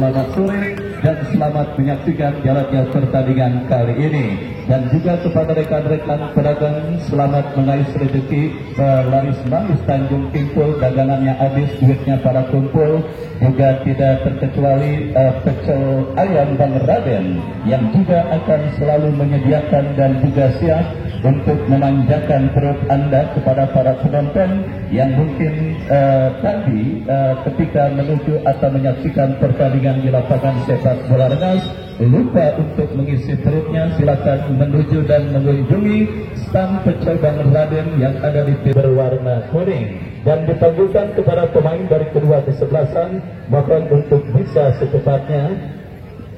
Selamat sore dan selamat menyaksikan jalannya pertandingan kali ini. Dan juga kepada rekan-rekan pedagang, selamat mengais rezeki, laris manis Tanjung Kimpul, dagangannya habis, duitnya para kumpul. Juga tidak terkecuali pecel ayam Bang Raden yang juga akan selalu menyediakan dan juga siap untuk memanjakan perut Anda kepada para penonton yang mungkin tadi ketika menuju atau menyaksikan pertandingan di lapangan sepak bola Rengas lupa untuk mengisi perutnya. Silakan menuju dan mengunjungi stand pecel Bang Raden yang ada di berwarna kuning, dan dipanggilkan kepada pemain dari kedua kesebelasan mohon untuk bisa secepatnya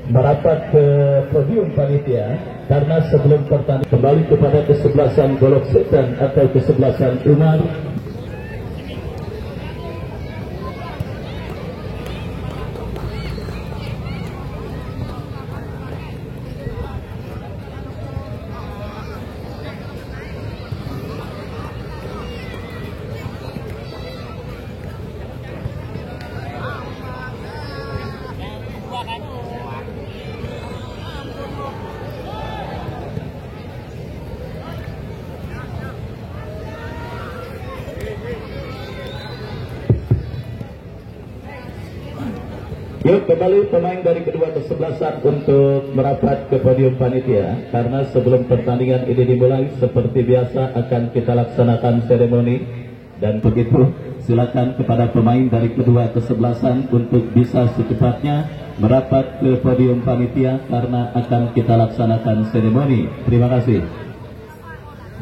merapat ke podium panitia, karena sebelum pertandingan kembali kepada kesebelasan Golok Setan atau kesebelasan Umar. Yuk kembali pemain dari kedua kesebelasan untuk merapat ke podium panitia, karena sebelum pertandingan ini dimulai seperti biasa akan kita laksanakan seremoni. Dan begitu silakan kepada pemain dari kedua kesebelasan untuk bisa secepatnya merapat ke podium panitia karena akan kita laksanakan seremoni. Terima kasih.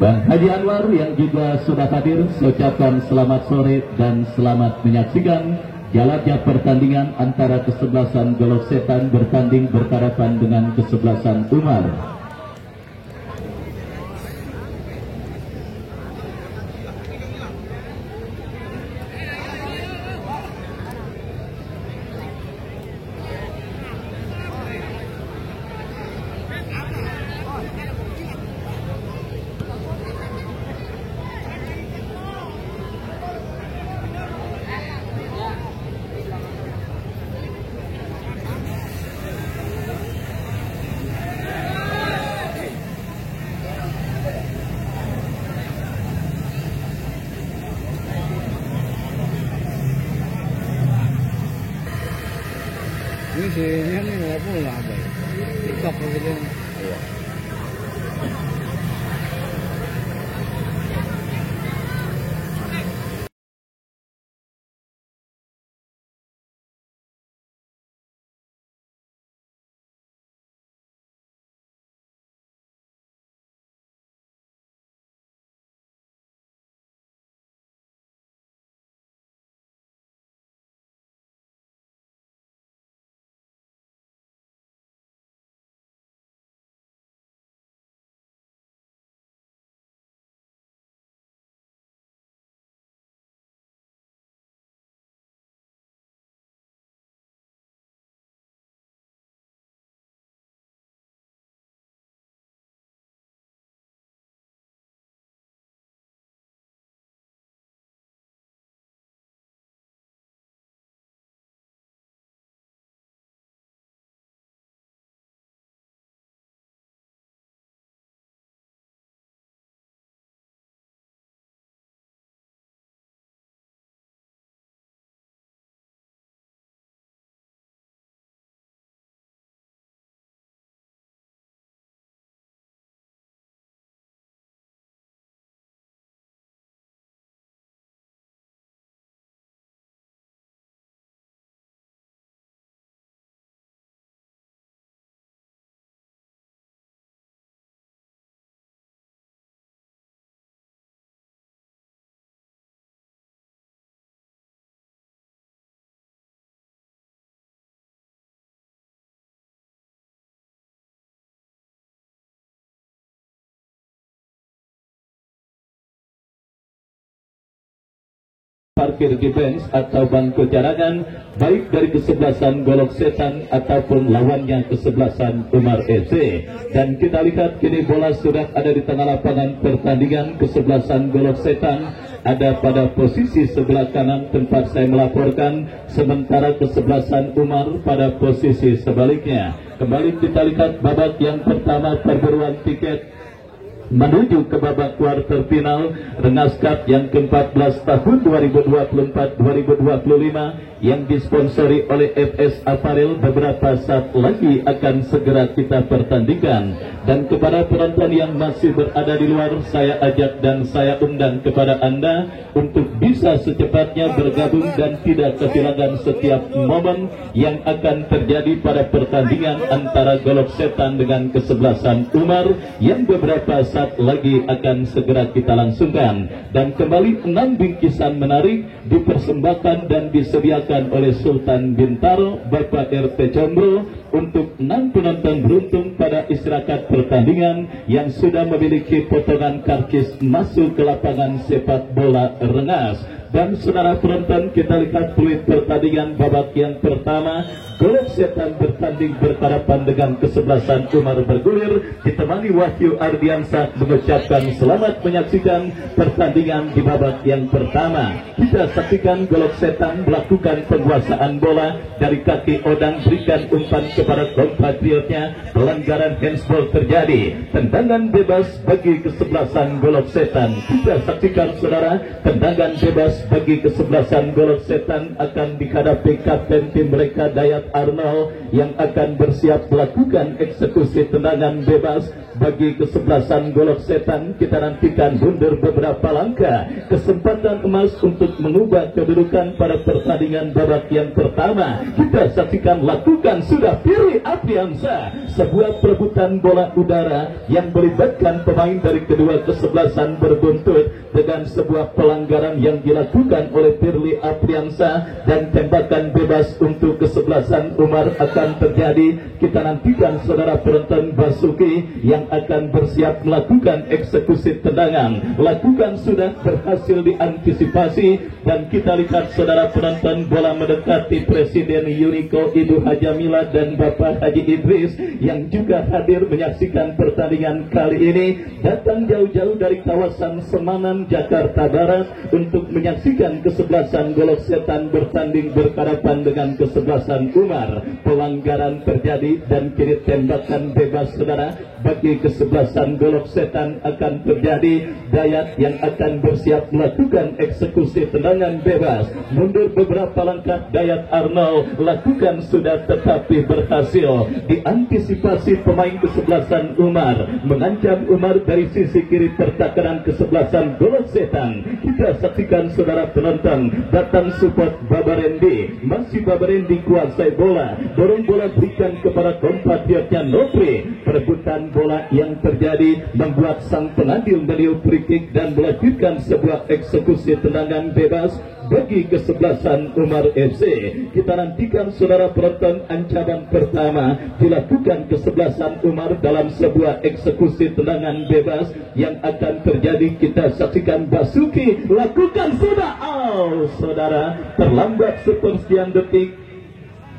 Bang Haji Anwar yang juga sudah hadir, saya ucapkan selamat sore dan selamat menyaksikan jalannya pertandingan antara kesebelasan Golok Setan bertanding berhadapan dengan kesebelasan Umar. Ini sih ini nggak pulang, TikTok gitu. parkir di bench atau bangku cadangan, baik dari kesebelasan Golok Setan ataupun lawannya kesebelasan Umar FC. Dan kita lihat kini bola sudah ada di tengah lapangan pertandingan. Kesebelasan Golok Setan ada pada posisi sebelah kanan tempat saya melaporkan, sementara kesebelasan Umar pada posisi sebaliknya. Kembali kita lihat babak yang pertama perburuan tiket menuju ke babak kuarter final Rengas Cup yang ke-14 tahun 2024-2025 yang disponsori oleh FS Apparel. Beberapa saat lagi akan segera kita pertandingkan, dan kepada penonton yang masih berada di luar, saya ajak dan saya undang kepada Anda untuk bisa secepatnya bergabung dan tidak kehilangan setiap momen yang akan terjadi pada pertandingan antara Golok Setan dengan kesebelasan Umar yang beberapa saat lagi akan segera kita langsungkan. Dan kembali 6 bingkisan menarik dipersembahkan dan disediakan oleh Sultan Bintaro, Bapak RT Combro, untuk 6 penonton beruntung pada istirahat pertandingan yang sudah memiliki potongan karcis masuk ke lapangan sepak bola Rengas. Dan saudara penonton, kita lihat peluit pertandingan babak yang pertama. Golok Setan bertanding berhadapan dengan kesebelasan Umar bergulir, ditemani Wahyu Ardiansah mengucapkan selamat menyaksikan pertandingan di babak yang pertama. Kita saksikan Golok Setan melakukan penguasaan bola dari kaki Odang, berikan umpan kepada kompatriotnya, pelanggaran handsball terjadi, tendangan bebas bagi kesebelasan Golok Setan. Kita saksikan saudara, tendangan bebas bagi kesebelasan Golok Setan akan dihadapi kapten tim mereka Dayat Arnold yang akan bersiap melakukan eksekusi tendangan bebas bagi kesebelasan Golok Setan. Kita nantikan mundur beberapa langkah, kesempatan emas untuk mengubah kedudukan pada pertandingan babak yang pertama. Kita saksikan lakukan sudah Firly Apriansyah, sebuah perebutan bola udara yang melibatkan pemain dari kedua kesebelasan berbuntut dengan sebuah pelanggaran yang dilakukan oleh Firly Apriansyah, dan tembakan bebas untuk kesebelasan Umar akan terjadi. Kita nantikan saudara penonton Basuki yang akan bersiap melakukan eksekusi tendangan. Lakukan sudah berhasil diantisipasi, dan kita lihat saudara penonton bola mendekati Presiden Uniko, Ibu Hajamila dan Bapak Haji Idris yang juga hadir menyaksikan pertandingan kali ini, datang jauh-jauh dari kawasan Semanan, Jakarta Barat untuk menyaksikan kesebelasan Golok Setan bertanding berhadapan dengan kesebelasan Umar. Pelanggaran terjadi dan kini tembakan bebas saudara bagi kesebelasan Golok Setan akan terjadi. Dayat yang akan bersiap melakukan eksekusi tendangan bebas, mundur beberapa langkah Dayat Arnold, lakukan sudah tetapi berhasil diantisipasi pemain kesebelasan Umar, mengancam Umar dari sisi kiri pertahanan kesebelasan Golok Setan. Kita saksikan saudara penonton, datang support Babarendi, masih Babarendi kuasai bola, dorong bola berikan kepada kompatriotnya Nopri. Perebutan bola yang terjadi membuat sang pengadil meniup free kick dan melahirkan sebuah eksekusi tendangan bebas bagi kesebelasan Umar FC. Kita nantikan saudara penonton, ancaman pertama dilakukan kesebelasan Umar dalam sebuah eksekusi tendangan bebas yang akan terjadi. Kita saksikan Basuki lakukan sudah, saudara, terlambat sepersekian detik.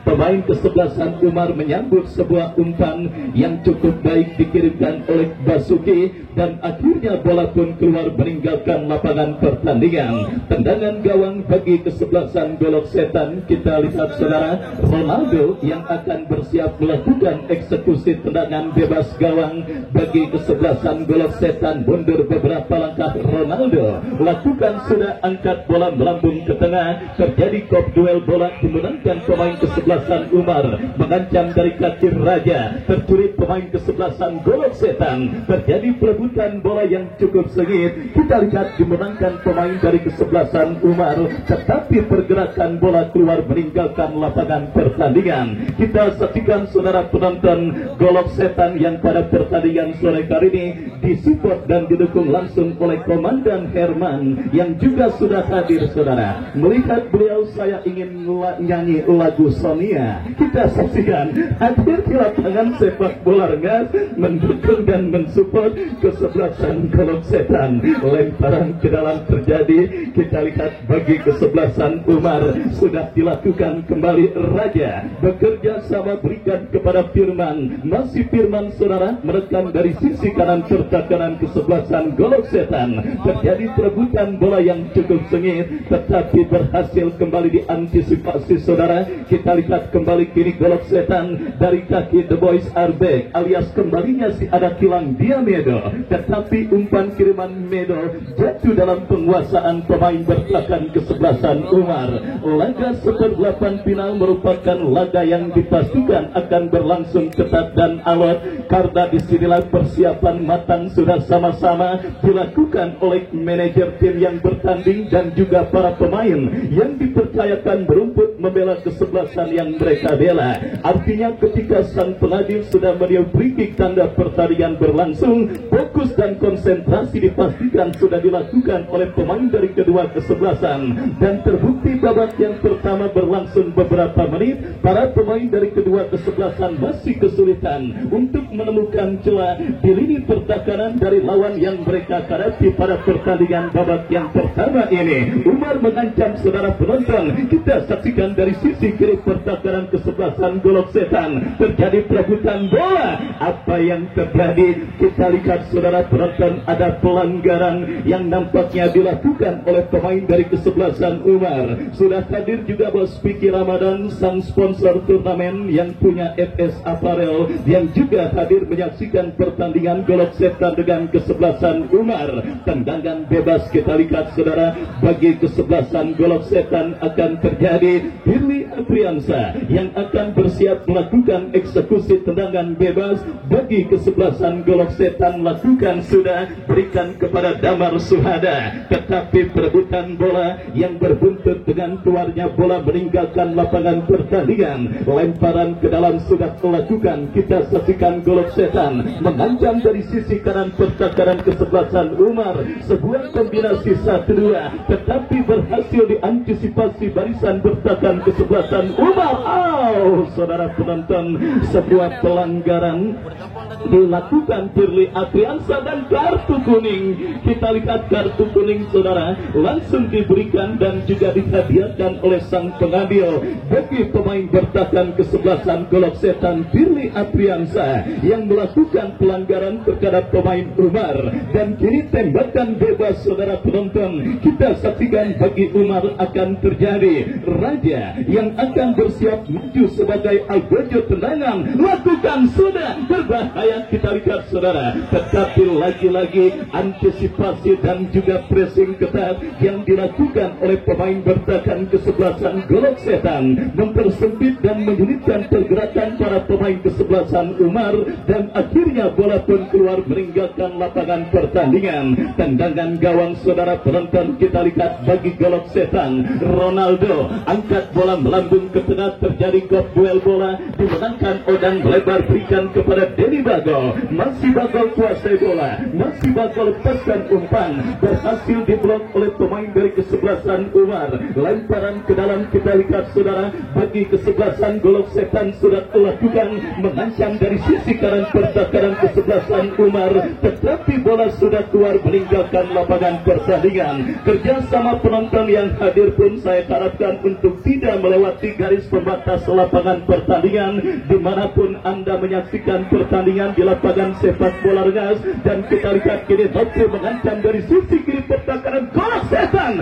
Pemain kesebelasan Umar menyambut sebuah umpan yang cukup baik dikirimkan oleh Basuki, dan akhirnya bola pun keluar meninggalkan lapangan pertandingan. Tendangan gawang bagi kesebelasan Golok Setan. Kita lihat saudara, Ronaldo yang akan bersiap melakukan eksekusi tendangan bebas gawang bagi kesebelasan Golok Setan. Mundur beberapa langkah Ronaldo, lakukan sudah, angkat bola melambung ke tengah, terjadi kop duel bola dimenangkan pemain kesebelasan Umar, mengancam dari kaki raja, tercuri pemain kesebelasan Golok Setan, terjadi perebutan bola yang cukup sengit. Kita lihat dimenangkan pemain dari kesebelasan Umar, tetapi pergerakan bola keluar meninggalkan lapangan pertandingan. Kita saksikan saudara penonton, Golok Setan yang pada pertandingan sore kali ini disupport dan didukung langsung oleh Komandan Herman yang juga sudah hadir saudara. Melihat beliau, saya ingin nyanyi lagu Sony mania. Kita saksikan hadir di lapangan sepak bola Rengas mendukung dan mensupport kesebelasan Golok Setan. Lemparan ke dalam terjadi, kita lihat bagi kesebelasan Umar sudah dilakukan kembali. Raja bekerja sama berikan kepada Firman, masih Firman saudara menekan dari sisi kanan serta kanan kesebelasan Golok Setan. Terjadi perebutan bola yang cukup sengit tetapi berhasil kembali diantisipasi saudara. Kita lihat kembali kini Golok Setan dari kaki The Boys Arbek alias kembalinya si ada kilang dia Medo, tetapi umpan kiriman Medo jatuh dalam penguasaan pemain bertahan kesebelasan Umar. Laga seper-8 final merupakan laga yang dipastikan akan berlangsung ketat dan alot karena disinilah persiapan matang sudah sama-sama dilakukan oleh manajer tim yang bertanding dan juga para pemain yang dipercayakan berumput membela kesebelasan yang mereka bela. Artinya ketika sang pengadil sudah meniup free tanda pertandingan berlangsung, fokus dan konsentrasi dipastikan sudah dilakukan oleh pemain dari kedua kesebelasan. Dan terbukti babak yang pertama berlangsung beberapa menit, para pemain dari kedua kesebelasan masih kesulitan untuk menemukan celah di lini pertahanan dari lawan yang mereka hadapi pada pertandingan babak yang pertama ini. Umar mengancam saudara penonton. Kita saksikan dari sisi kiri pertahanan kesebelasan Golok Setan terjadi perebutan bola. Apa yang terjadi? Kita lihat saudara penonton, ada pelanggaran yang nampaknya dilakukan oleh pemain dari kesebelasan Umar. Sudah hadir juga Bos Piki Ramadan, sang sponsor turnamen yang punya FS Apparel, yang juga hadir menyaksikan pertandingan Golok Setan dengan kesebelasan Umar. Tendangan bebas kita lihat saudara bagi kesebelasan Golok Setan akan terjadi. Firly Apriansa yang akan bersiap melakukan eksekusi tendangan bebas bagi kesebelasan Golok Setan. Lakukan sudah, berikan kepada Damar Suhada, tetapi perebutan bola yang berbuntut dengan keluarnya bola meninggalkan lapangan pertandingan. Lemparan ke dalam sudah dilakukan. Kita saksikan Golok Setan mengancam dari sisi kanan pertahanan kesebelasan Umar. Sebuah kombinasi 1-2 tetapi berhasil diantisipasi barisan bertahan kesebelasan Umar. Saudara penonton, sebuah pelanggaran dilakukan Firly Apriansa dan kartu kuning. Kita lihat kartu kuning saudara langsung diberikan dan juga dihadiahkan oleh sang pengambil bagi pemain bertahan kesebelasan Golok Setan Firly Apriansa yang melakukan pelanggaran terhadap pemain Umar. Dan kini tembakan bebas saudara penonton, kita saksikan bagi Umar akan terjadi. Raja yang akan bersiap maju sebagai algojo tendangan lakukan sudah, berbahaya kita lihat saudara, tetapi lagi-lagi antisipasi dan juga pressing ketat yang dilakukan oleh pemain bertahan kesebelasan Golok Setan mempersempit dan menyulitkan pergerakan para pemain kesebelasan Umar, dan akhirnya bola pun keluar meninggalkan lapangan pertandingan. Tendangan gawang saudara penonton kita lihat bagi Golok Setan. Ronaldo angkat bola melambung ke tengah, terjadi gol duel bola dimenangkan Odang lebar berikan kepada Denny Bagol. Masih Bagol kuasai bola, masih Bagol lepaskan umpan, berhasil diblok oleh pemain dari kesebelasan Umar. Lemparan ke dalam kita lihat saudara bagi kesebelasan Golok Setan sudah dilakukan mengancam dari sisi kanan pertahanan kesebelasan Umar, tetapi bola sudah keluar meninggalkan lapangan pertandingan. Kerjasama penonton yang hadir pun saya harapkan untuk tidak melewati garis pembatas lapangan pertandingan dimanapun Anda menyaksikan pertandingan di lapangan sepak bola Rengas. Dan kita lihat kini Nopri mengancam dari sisi kiri pertahanan Golok Setan.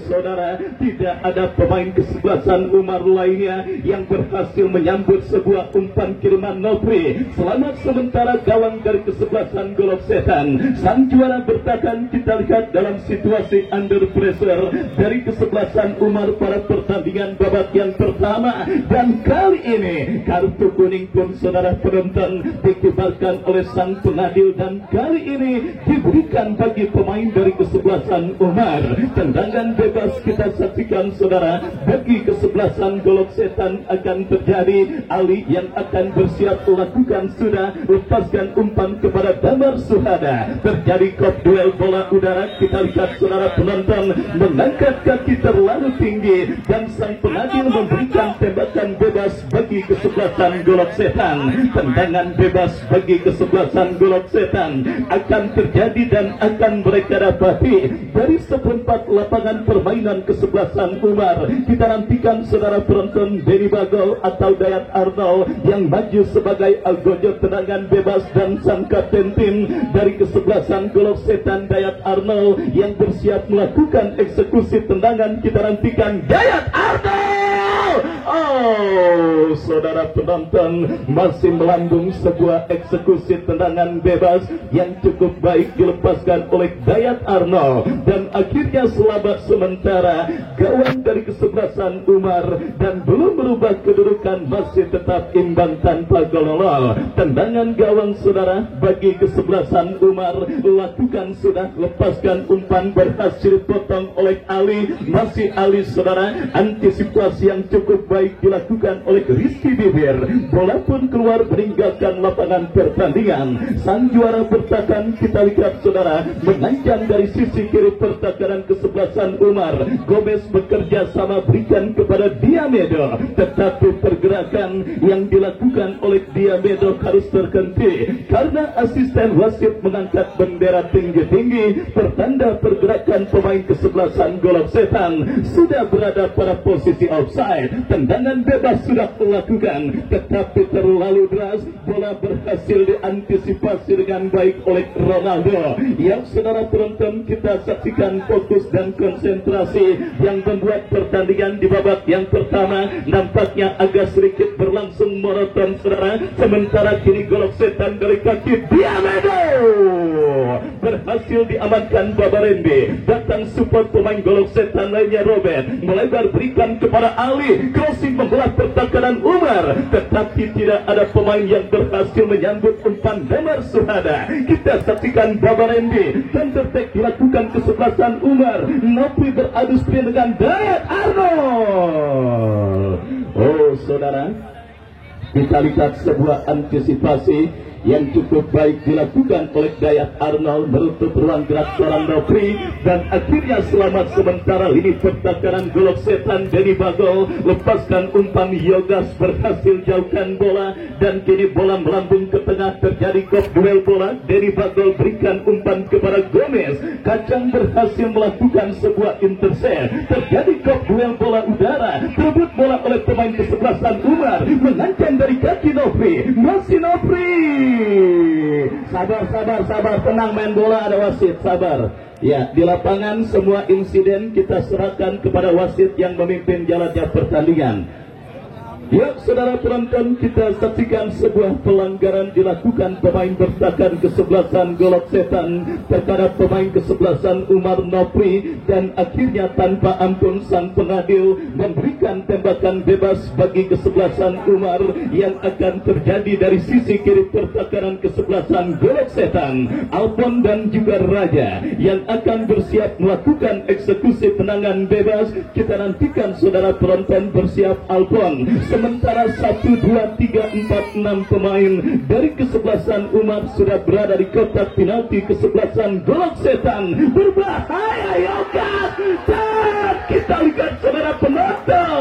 Saudara, tidak ada pemain kesebelasan Umar lainnya yang berhasil menyambut sebuah umpan kiriman Nopri. Selamat sementara gawang dari kesebelasan Golok Setan. Sang juara bertahan kita lihat dalam situasi under pressure dari kesebelasan Umar pada pertandingan babak yang pertama. Dan kali ini kartu kuning pun saudara penonton penonton dikibarkan oleh sang pengadil, dan kali ini diberikan bagi pemain dari kesebelasan Umar. Tendangan bebas kita saksikan saudara, bagi kesebelasan Golok Setan akan terjadi. Ali yang akan bersiap melakukan sudah, lepaskan umpan kepada Damar Suhada. Terjadi kop duel bola udara. Kita lihat saudara penonton mengangkat kaki terlalu tinggi, dan sang pengadil memberikan tembakan bebas bagi kesebelasan Golok Setan. Tendangan bebas bagi kesebelasan Golok Setan akan terjadi dan akan mereka dapati dari seperempat lapangan permainan kesebelasan Umar. Kita nantikan saudara penonton Denny Bagol atau Dayat Arnold yang maju sebagai algojo tendangan bebas, dan sang kapten tim dari kesebelasan Golok Setan Dayat Arnold yang bersiap melakukan eksekusi tendangan. Kita nantikan Dayat Arnold. Oh, saudara penonton, masih melambung sebuah eksekusi tendangan bebas yang cukup baik dilepaskan oleh Dayat Arnold, dan akhirnya selamat sementara gawang dari kesebelasan Umar, dan belum berubah kedudukan, masih tetap imbang tanpa gol. Tendangan gawang saudara bagi kesebelasan Umar lakukan sudah, lepaskan umpan berhasil potong oleh Ali. Masih Ali saudara, antisipasi yang cukup baik dilakukan oleh Rizky Bibir. Bola pun keluar meninggalkan lapangan pertandingan. Sang juara bertahan kita lihat saudara mengancam dari sisi kiri pertahanan kesebelasan Umar. Gomez bekerja sama berikan kepada Diamedo, tetapi pergerakan yang dilakukan oleh Diamedo harus terhenti karena asisten wasit mengangkat bendera tinggi-tinggi pertanda pergerakan pemain kesebelasan Golok Setan sudah berada pada posisi offside. Tendangan bebas sudah dilakukan, tetapi terlalu deras. Bola berhasil diantisipasi dengan baik oleh Ronaldo. Yang saudara penonton kita saksikan fokus dan konsentrasi yang membuat pertandingan di babak yang pertama nampaknya agak sedikit berlangsung monoton saudara. Sementara kini Golok Setan dari kaki Diamedo berhasil diamankan Babarende. Datang support pemain Golok Setan lainnya Robert, melebar berikan kepada Ali. Crossing membelah pertahanan Umar, tetapi tidak ada pemain yang berhasil menyambut umpan Damar Suhada. Kita saksikan Babarende, counter-attack dilakukan kesebelasan Umar. Nopri beradu sprint dengan Dayat Arnold. Oh saudara, kita lihat sebuah antisipasi yang cukup baik dilakukan oleh Dayat Arnold menutup ruang gerak seorang Nopri, dan akhirnya selamat sementara lini pertahanan Golok Setan. Denny Bagol lepaskan umpan, Yogas berhasil jauhkan bola, dan kini bola melambung ke tengah. Terjadi kop duel bola. Denny Bagol berikan umpan kepada Gomez. Kacang berhasil melakukan sebuah intercept. Terjadi kop duel bola udara. Terbut bola oleh pemain kesebelasan Umar, mengancam dari kaki Nopri. Masih Nopri. Sabar, tenang main bola, ada wasit, sabar. Ya, di lapangan semua insiden kita serahkan kepada wasit yang memimpin jalannya pertandingan. Ya, saudara penonton, kita saksikan sebuah pelanggaran dilakukan pemain bertahan kesebelasan Golok Setan terhadap pemain kesebelasan Umar Nopri, dan akhirnya tanpa ampun sang pengadil memberikan tembakan bebas bagi kesebelasan Umar yang akan terjadi dari sisi kiri pertahanan kesebelasan Golok Setan. Alpon dan juga Raja yang akan bersiap melakukan eksekusi tendangan bebas. Kita nantikan saudara penonton bersiap Alpon. Sementara 1, 2, 3, 4, 6 pemain dari kesebelasan Umar sudah berada di kotak penalti kesebelasan Golok Setan. Berbahaya Yogas, dan kita lihat saudara penonton,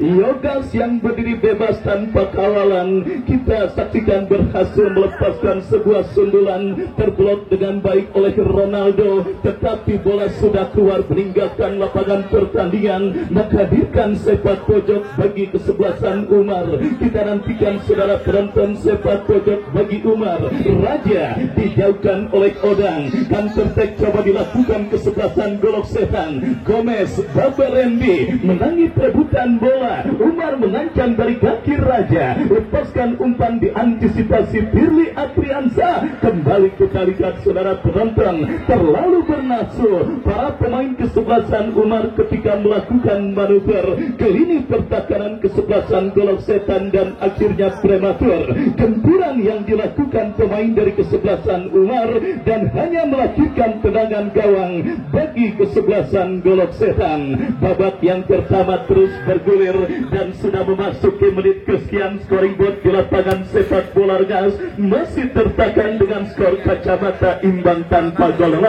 Yogas yang berdiri bebas tanpa kawalan. Kita saksikan berhasil melepaskan sebuah sundulan terblok dengan baik oleh Ronaldo, tetapi bola sudah keluar meninggalkan lapangan pertandingan. Menghadirkan sepak pojok bagi kesebelasan Umar. Kita nantikan saudara penonton sepak pojok bagi Umar. Raja dijauhkan oleh Odang. Counter-attack coba dilakukan kesebelasan Golok Setan. Gomez, Babarendi menangi perebutan bola. bola. Umar mengancam dari kaki Raja, lepaskan umpan diantisipasi Firly Apriansa. Kembali kita lihat saudara penonton, terlalu bernafsu para pemain kesebelasan Umar ketika melakukan manuver ke lini pertahanan kesebelasan Golok Setan dan akhirnya prematur. Gempuran yang dilakukan pemain dari kesebelasan Umar dan hanya melakukan tendangan gawang bagi kesebelasan Golok Setan. Babak yang pertama terus bergulir dan sudah memasuki menit kesekian. Scoring board di lapangan sepak bola Rengas masih tertekan dengan skor kacamata imbang tanpa gol.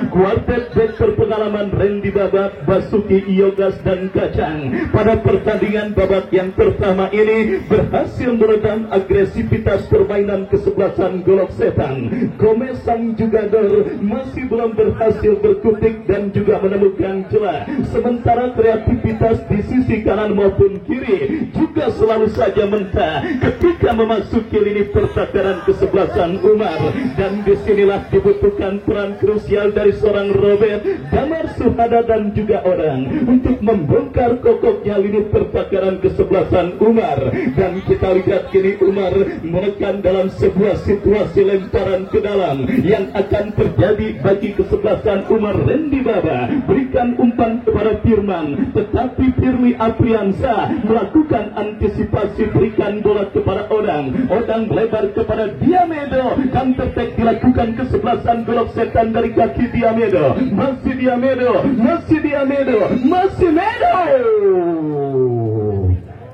Kuartet back berpengalaman Randy Babak, Basuki Iogas dan Kacang pada pertandingan babak yang pertama ini berhasil meredam agresivitas permainan kesebelasan Golok Setan. Gomez sang jugador masih belum berhasil berkutik dan juga menemukan celah, sementara kreativitas di sisi kanan maupun kiri juga selalu saja mentah ketika memasuki lini pertahanan kesebelasan Umar. Dan disinilah dibutuhkan peran krusial dari seorang Robert, Damar Suhada dan juga orang untuk membongkar kokoknya lini pertahanan kesebelasan Umar. Dan kita lihat kini Umar menekan dalam sebuah situasi lemparan ke dalam yang akan terjadi bagi kesebelasan Umar. Randy Baba berikan umpan kepada Firman, tetapi Firly Apriansa melakukan antisipasi, berikan bola kepada Odang. Odang melebar kepada Diamedo dan tertek dilakukan kesebelasan Golok Setan dari kaki Diamedo. Masih Diamedo, masih Diamedo, masih Medo.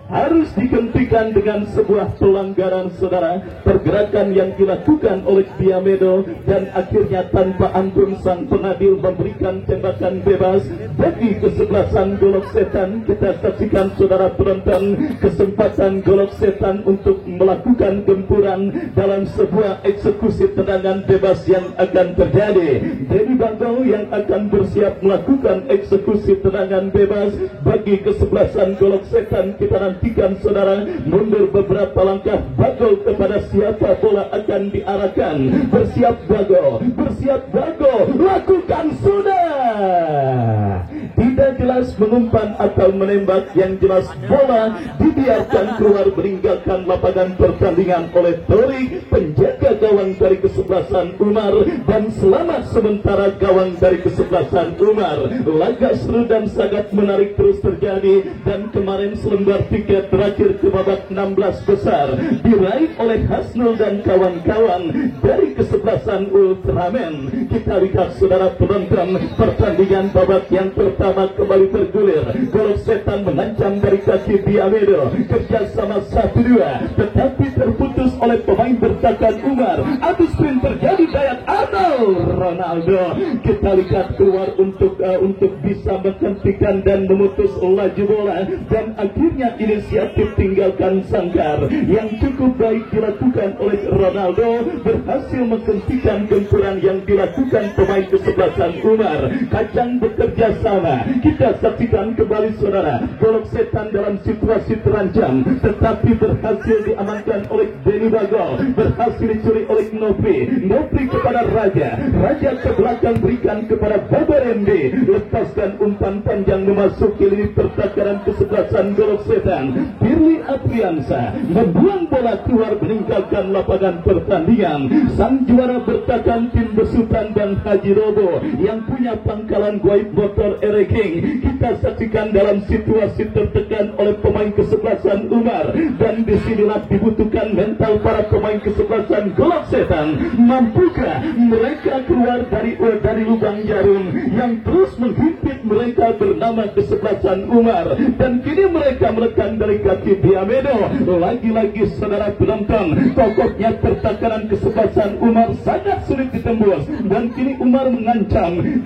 Harus dihentikan dengan sebuah pelanggaran saudara. Pergerakan yang dilakukan oleh Diamedo dan akhirnya tanpa ampun sang pengadil memberikan tembakan bebas bagi kesebelasan Golok Setan. Kita saksikan saudara penonton kesempatan Golok Setan untuk melakukan gempuran dalam sebuah eksekusi tendangan bebas yang akan terjadi. Denny Bagol yang akan bersiap melakukan eksekusi tendangan bebas bagi kesebelasan Golok Setan. Kita nantikan saudara, mundur beberapa langkah Bagol kepada siapa bola akan diarahkan. Bersiap Bagol, lakukan sudah. Tidak jelas mengumpan atau menembak, yang jelas bola dibiarkan keluar meninggalkan lapangan pertandingan oleh Tori, penjaga gawang dari kesebelasan Umar, dan selamat sementara gawang dari kesebelasan Umar. Laga seru dan sangat menarik terus terjadi, dan kemarin selembar tiket terakhir ke babak 16 besar diraih oleh Hasnul dan kawan-kawan dari kesebelasan Ultraman. Kita lihat saudara penonton, pertandingan babak yang pertama kembali bergulir. Golok Setan mengancam dari kaki Diamedo, kerjasama 1-2 tetapi terputus oleh pemain bertahan Umar. Adu sprint terjadi, Dayat Arnold Ronaldo kita lihat keluar untuk bisa menghentikan dan memutus laju bola, dan akhirnya inisiatif tinggalkan sangkar yang cukup baik dilakukan oleh Ronaldo, berhasil menghentikan gempuran yang dilakukan pemain kesebelasan Umar. Kacang bekerja sama. Kita saksikan kembali saudara, Golok Setan dalam situasi terancam tetapi berhasil diamankan oleh Denny Bagol, berhasil dicuri oleh Nopri kepada Raja ke belakang berikan kepada Babarende, lepaskan umpan panjang memasuki lini pertahanan kesebelasan Golok Setan. Firly Apriansa membuang bola keluar meninggalkan lapangan pertandingan. Sang juara bertahan tim besutan dan Haji Robo yang punya pangkalan goib motor Ereking. Kita saksikan dalam situasi tertekan oleh pemain kesebelasan Umar, dan disinilah dibutuhkan mental para pemain kesebelasan Golok Setan. Mampukah mereka keluar dari lubang jarum yang terus menghimpit mereka bernama kesebelasan Umar, dan kini mereka menekan dari kaki Diamedo. Lagi-lagi saudara penonton, kokohnya pertahanan kesebelasan Umar sangat sulit ditembus, dan kini Umar mengancam.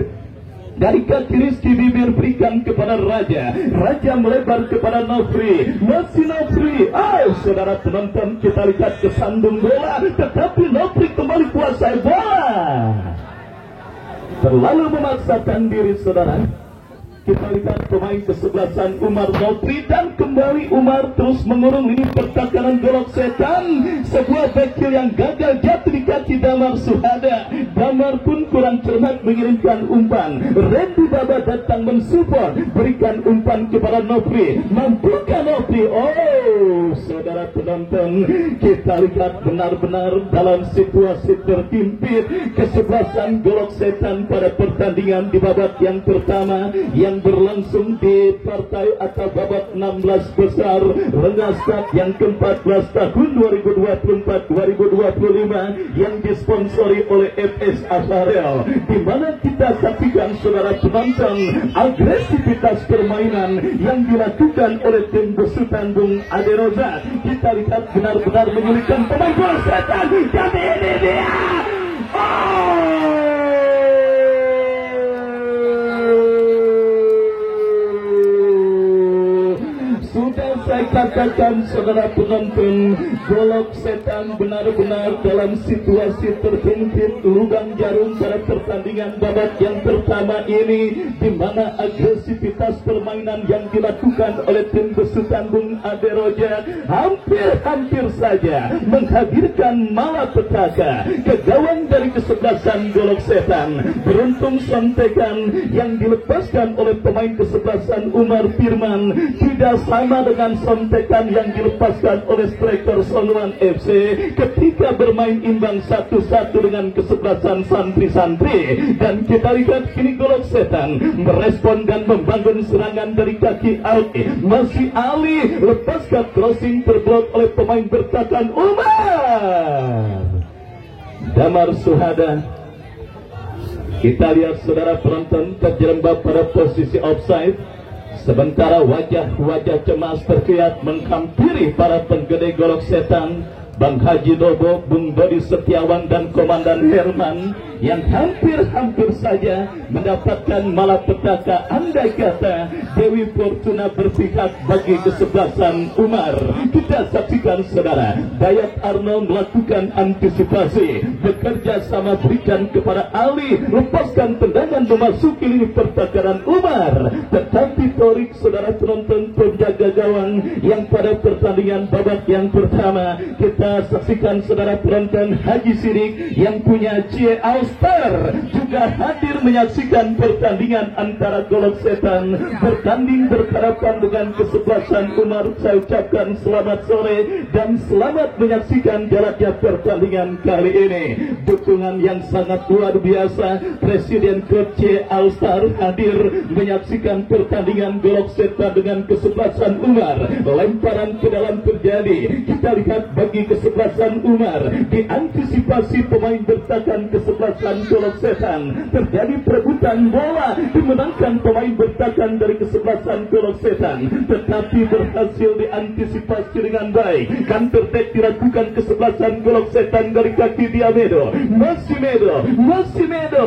Dari kaki Rizky Bibir berikan kepada Raja melebar kepada Nopri, masih Nopri. Saudara penonton, kita lihat kesandung bola tetapi Nopri kembali kuasai bola. Terlalu memaksakan diri saudara. Kita lihat pemain kesebelasan Umar Nopri, dan kembali Umar terus mengurung lini pertahanan Golok Setan. Sebuah backkill yang gagal jatuh di kaki Damar Suhada. Damar pun kurang cermat mengirimkan umpan. Randy Baba datang mensupport, berikan umpan kepada Nopri. Mampukah Nopri? Oh, saudara penonton, kita lihat benar-benar dalam situasi terhimpit kesebelasan Golok Setan pada pertandingan di babak yang pertama yang berlangsung di partai atau babak 16 besar Rengas Cup yang ke-14 tahun 2024-2025 yang disponsori oleh FS Azharel, di mana kita saksikan saudara penonton agresivitas permainan yang dilakukan oleh tim besutan Bung Ade Roza. Kita lihat benar-benar menyulitkan pemain Golok Setan, dan ini dia. Sudah saya katakan saudara penonton, Golok Setan benar-benar dalam situasi terhimpit lubang jarum pada pertandingan babak yang pertama ini, di mana agresivitas permainan yang dilakukan oleh tim besutan Bung Ade Roja hampir saja menghadirkan malapetaka ke gawang dari kesebelasan Golok Setan. Beruntung sontekan yang dilepaskan oleh pemain kesebelasan Umar Firman tidak sama dengan sontekan yang dilepaskan oleh striker Sonwan FC ketika bermain imbang 1-1 dengan kesebelasan santri-santri. Dan kita lihat kini Golok Setan merespon dan membangun serangan dari kaki Ali. Masih Ali, lepaskan crossing terblok oleh pemain bertahan Umar Damar Suhada. Kita lihat saudara penonton terjerembab pada posisi offside. Sementara wajah-wajah cemas terlihat menghampiri para penggede Golok Setan, Bang Haji Dobo, Bung Dodi Setiawan, dan Komandan Herman yang hampir saja mendapatkan malapetaka. Andai kata Dewi Fortuna berpihak bagi kesebelasan Umar. Kita saksikan saudara, Dayat Arnold melakukan antisipasi, bekerja sama berikan kepada Ali, lepaskan tendangan memasuki lini pertahanan Umar. Tetapi Torik saudara penonton penjaga gawang yang pada pertandingan babak yang pertama kita saksikan saudara penonton, Haji Sidik yang punya Cie Auster juga hadir menyaksikan pertandingan antara Golok Setan bertanding berhadapan dengan kesebelasan Umar. Saya ucapkan selamat sore dan selamat menyaksikan jalannya pertandingan kali ini. Dukungan yang sangat luar biasa, Presiden klub Cie Auster hadir menyaksikan pertandingan Golok Setan dengan kesebelasan Umar. Lemparan ke dalam terjadi, kita lihat bagi kesebelasan Umar, diantisipasi pemain bertahan kesebelasan Golok Setan. Terjadi perebutan bola, dimenangkan pemain bertahan dari kesebelasan Golok Setan, tetapi berhasil diantisipasi dengan baik. Counter attack dilakukan kesebelasan Golok Setan dari kaki Diamedo. Masih Medo,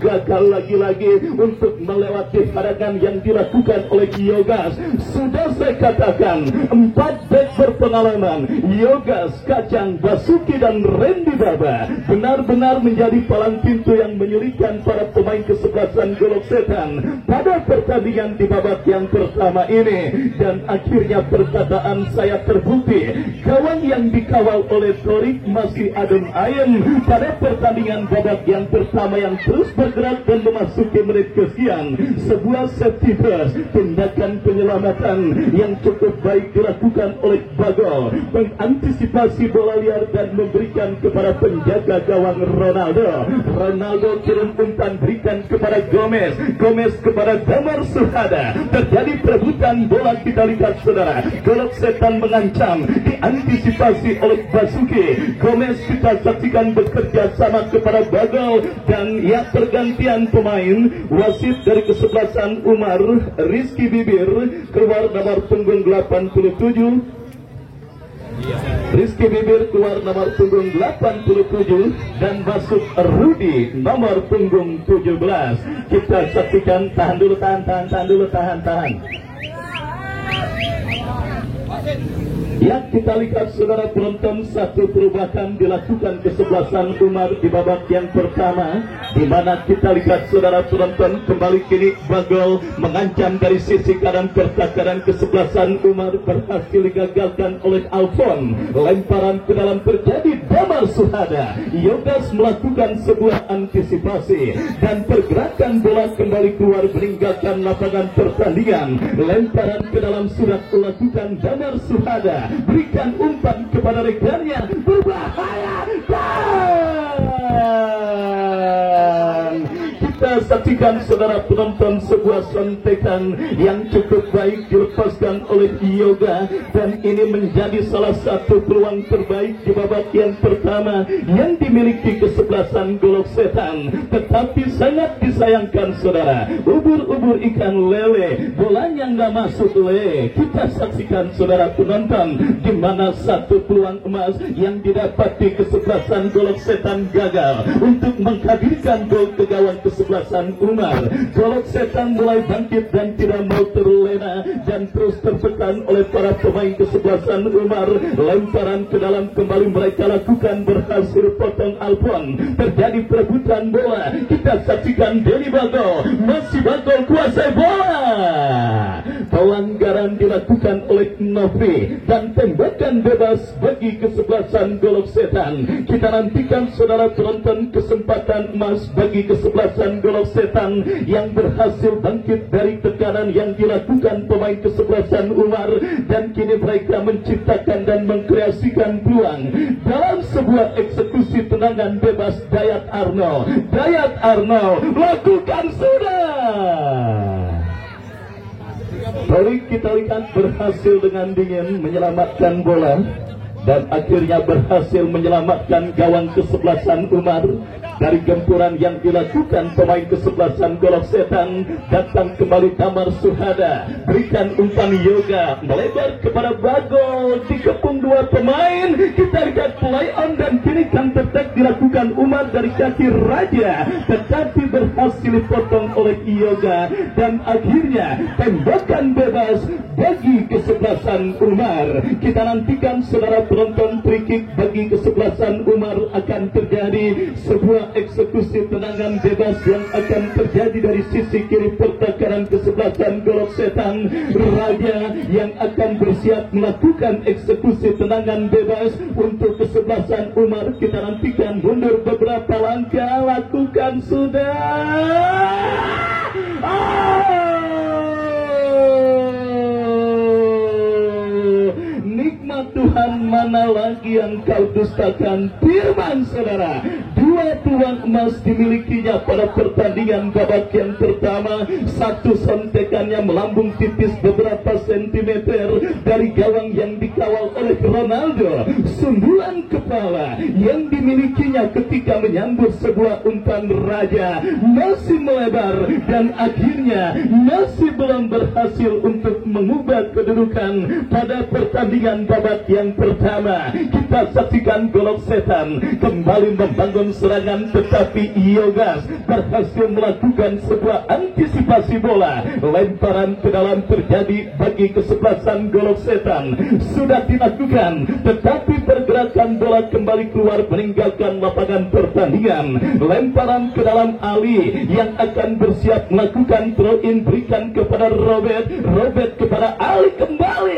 gagal lagi-lagi untuk melewati hadangan yang dilakukan oleh Yogas. Sudah saya katakan, 4 back berpengalaman, Yogas, Kacang, Basuki, dan Randy Baba benar-benar menjadi palang pintu yang menyulitkan para pemain kesebelasan Golok Setan pada pertandingan di babak yang pertama ini. Dan akhirnya perkataan saya terbukti, gawang yang dikawal oleh Torik masih adem ayem pada pertandingan babak yang pertama yang terus bergerak dan memasuki menit kesekian. Sebuah safety first, tindakan penyelamatan yang cukup baik dilakukan oleh Bagol, mengantisipasi bola liar dan memberikan kepada penjaga gawang Ronaldo kirim umpan berikan kepada Gomez kepada Damar Suhada. Terjadi perebutan bola, kita lihat saudara, Golok Setan mengancam, diantisipasi oleh Basuki. Gomez kita saksikan bekerja sama kepada Bagol, dan ya pergantian pemain. Wasit dari kesebelasan Umar, Rizky Bibir, keluar nomor punggung 87. Rizky Bibir keluar nomor punggung 87 dan masuk Rudi nomor punggung 17. Kita saksikan, tahan dulu. Yang kita lihat saudara penonton, satu perubahan dilakukan kesebelasan Umar di babak yang pertama, di mana kita lihat saudara penonton kembali kini Bagol mengancam dari sisi kanan pertahanan kesebelasan Umar berhasil digagalkan oleh Alfon. Lemparan ke dalam terjadi Damar Suhada. Yogas melakukan sebuah antisipasi dan pergerakan bola kembali keluar meninggalkan lapangan pertandingan. Lemparan ke dalam sudah dilakukan Damar Suhada, berikan umpan kepada rekannya, berbahaya dan kita saksikan saudara penonton sebuah sontekan yang cukup baik dilepaskan oleh Yoga, dan ini menjadi salah satu peluang terbaik di babak yang pertama yang dimiliki kesebelasan Golok Setan. Tetapi sangat disayangkan saudara, ubur-ubur ikan lele, bolanya nggak masuk le. Kita saksikan saudara penonton di mana satu peluang emas yang didapati kesebelasan Golok Setan gagal untuk menghadirkan gol ke gawang kesebelasan Umar. Golok Setan mulai bangkit dan tidak mau terlena dan terus tertekan oleh para pemain kesebelasan Umar. Lemparan ke dalam kembali mereka lakukan, berhasil potong Alfon. Terjadi perebutan bola. Kita saksikan Denny Bagol, masih Bagol kuasai bola. Pelanggaran dilakukan oleh Novi dan tembakan bebas bagi kesebelasan Golok Setan. Kita nantikan saudara penonton kesempatan emas bagi kesebelasan Golok Setan yang berhasil bangkit dari tekanan yang dilakukan pemain kesebelasan Umar, dan kini mereka menciptakan dan mengkreasikan peluang dalam sebuah eksekusi tendangan bebas. Dayat Arnold lakukan sudah. Baru kita lihat berhasil dengan dingin menyelamatkan bola dan akhirnya berhasil menyelamatkan gawang kesebelasan Umar dari gempuran yang dilakukan pemain kesebelasan Golok Setan. Datang kembali Damar Suhada, berikan umpan Yoga, melebar kepada Bagol, dikepung dua pemain. Kita lihat play on dan kini counter attack dilakukan Umar dari kaki Raja, tetapi berhasil dipotong oleh Yoga dan akhirnya tembakan bebas bagi kesebelasan Umar. Kita nantikan saudara penonton, free kick bagi kesebelasan Umar akan terjadi sebuah eksekusi tendangan bebas yang akan terjadi dari sisi kiri pertahanan kesebelasan Golok Setan. Raja yang akan bersiap melakukan eksekusi tendangan bebas untuk kesebelasan Umar. Kita nantikan mundur beberapa langkah, lakukan sudah. Nikmat Tuhan, mana lagi yang kau dustakan firman saudara. Dua peluang emas dimilikinya pada pertandingan babak yang pertama. Satu sontekannya melambung tipis beberapa sentimeter dari gawang yang dikawal oleh Ronaldo. Sundulan kepala yang dimilikinya ketika menyambut sebuah umpan Raja masih melebar dan akhirnya masih belum berhasil untuk mengubah kedudukan pada pertandingan babak yang pertama. Kita saksikan Golok Setan kembali membangun serangan, tetapi Yogas berhasil melakukan sebuah antisipasi bola. Lemparan ke dalam terjadi bagi kesebelasan Golok Setan sudah dilakukan, tetapi pergerakan bola kembali keluar meninggalkan lapangan pertandingan. Lemparan ke dalam Ali yang akan bersiap melakukan throw in, berikan kepada Robert kepada Ali kembali.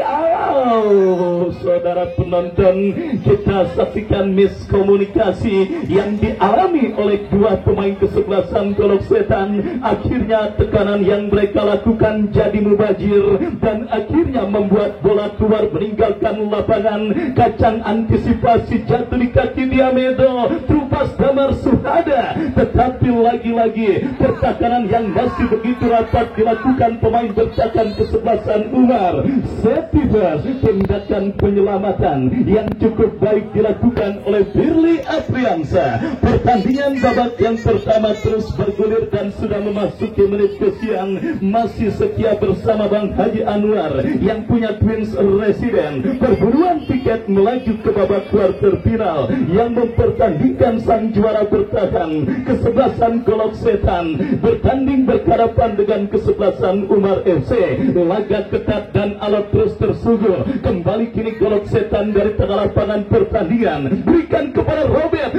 Saudara penonton, kita saksikan miskomunikasi yang dialami oleh dua pemain kesebelasan Golok Setan. Akhirnya tekanan yang mereka lakukan jadi mubazir dan akhirnya membuat bola keluar meninggalkan lapangan. Kacang antisipasi jatuh di kaki Diamedo, terupas Damar Suhada, tetapi lagi-lagi pertahanan yang masih begitu rapat dilakukan pemain bertahan kesebelasan Umar. Setibas tindakan penyelamatan yang cukup baik dilakukan oleh Firly Apriansa. Pertandingan babak yang pertama terus bergulir dan sudah memasuki menit kesiang. Masih setia bersama Bang Haji Anwar yang punya Twins Resident. Perburuan tiket melaju ke babak quarter final yang mempertandingkan sang juara bertahan kesebelasan Golok Setan bertanding berhadapan dengan kesebelasan Umar FC. Laga ketat dan alat terus tersuguh. Kembali kini Golok Setan dari tengah lapangan pertandingan, berikan kepada Robert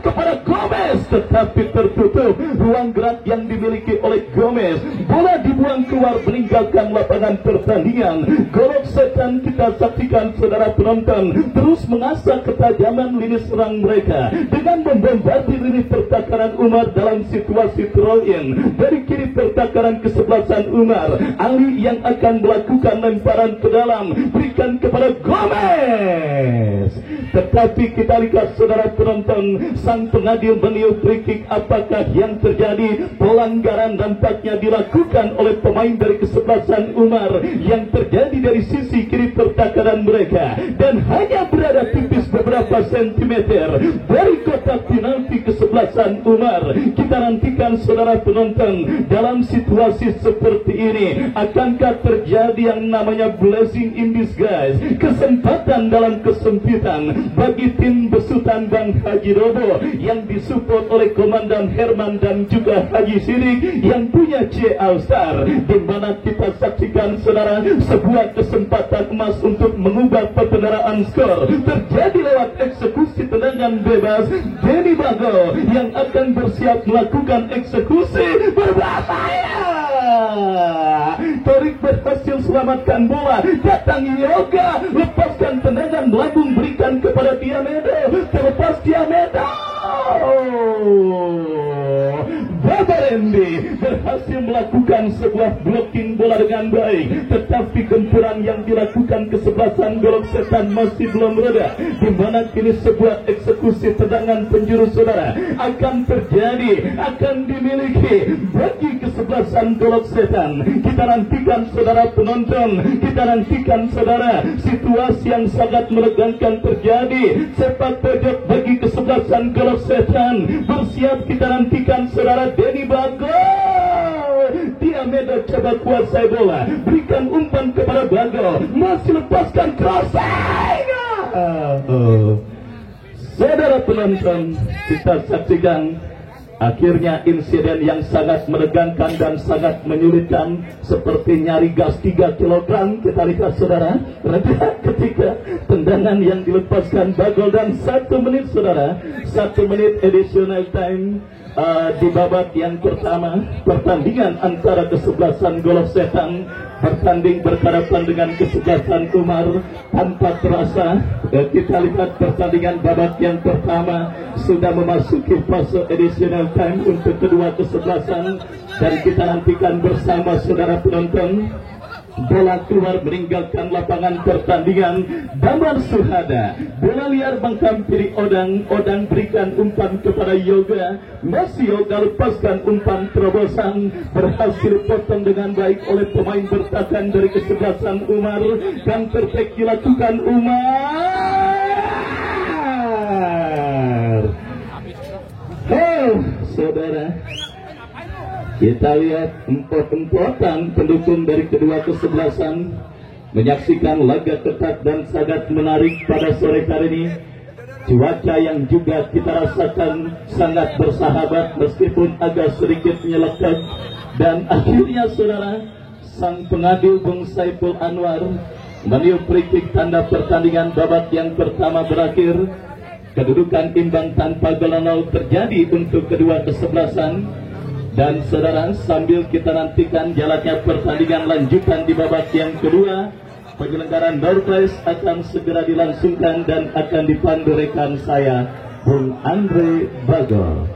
kepada Gomez, tetapi tertutup ruang gerak yang dimiliki oleh Gomez. Bola dibuang keluar meninggalkan lapangan pertandingan. Golok Setan kita saksikan saudara penonton terus mengasah ketajaman lini serang mereka dengan membombardir lini pertahanan Umar dalam situasi throw-in. Dari kiri pertahanan kesebelasan Umar, Ali yang akan melakukan lemparan ke dalam, berikan kepada Gomez. Tetapi kita lihat saudara penonton, sang pengadil meniup free kick. Apakah yang terjadi? Pelanggaran nampaknya dilakukan oleh pemain dari kesebelasan Umar yang terjadi dari sisi kiri pertahanan mereka dan hanya berada tipis beberapa sentimeter dari kotak penalti kesebelasan Umar. Kita nantikan saudara penonton, dalam situasi seperti ini akankah terjadi yang namanya blessing in disguise, kesempatan dalam kesempitan bagi tim besutan Bang Haji Robo yang disupport oleh Komandan Herman dan juga Haji Sidik yang punya C All-Star, di mana kita saksikan saudara sebuah kesempatan emas untuk mengubah perbendaraan skor terjadi lewat eksekusi tendangan bebas Denny Bago yang akan bersiap melakukan eksekusi berbahaya. Torik berhasil selamatkan bola, datang Yoga, lepaskan tendangan melambung, berikan kepada Diamedo, terlepas Diamedo. Babarendi berhasil melakukan sebuah blocking bola dengan baik, tetapi gempuran yang dilakukan kesebelasan Golok Setan masih belum reda, di mana kini sebuah eksekusi tendangan penjuru saudara akan terjadi, akan dimiliki bagi kesebelasan Golok Setan. Kita nantikan saudara penonton, kita nantikan saudara situasi yang sangat menegangkan terjadi. Sepak terjadi bagi kesebelasan Golok Setan, bersiap kita nantikan saudara Denny Bago. Diamedo coba kuasai bola, berikan umpan kepada Bago, masih lepaskan crossing. Saudara penonton, kita saksikan akhirnya insiden yang sangat menegangkan dan sangat menyulitkan, seperti nyari gas 3 kg. Kita lihat saudara, reda ketika tendangan yang dilepaskan Bagol, dan 1 menit saudara, 1 menit additional time di babak yang pertama. Pertandingan antara kesebelasan Golok Setan bertanding berhadapan dengan kesebelasan Umar. Tanpa terasa kita lihat pertandingan babak yang pertama sudah memasuki fase additional time untuk kedua kesebelasan, dan kita nantikan bersama saudara penonton. Bola keluar meninggalkan lapangan pertandingan. Damar Suhada, bola liar menghampiri Odang. Odang berikan umpan kepada Yoga, masih Yoga lepaskan umpan terobosan, berhasil potong dengan baik oleh pemain bertahan dari kesebelasan Umar, dan perfect dilakukan Umar. Saudara, kita lihat empot-empotan pendukung dari kedua kesebelasan menyaksikan laga ketat dan sangat menarik pada sore hari ini. Cuaca yang juga kita rasakan sangat bersahabat meskipun agak sedikit nyelekat, dan akhirnya saudara, sang pengadil Bung Saiful Anwar meniup free kick tanda pertandingan babak yang pertama berakhir. Kedudukan imbang tanpa gol terjadi untuk kedua kesebelasan. Dan saudara, sambil kita nantikan jalannya pertandingan lanjutan di babak yang kedua, penyelenggaraan door prize akan segera dilangsungkan dan akan dipandu rekan saya, Bung Andre Bagol.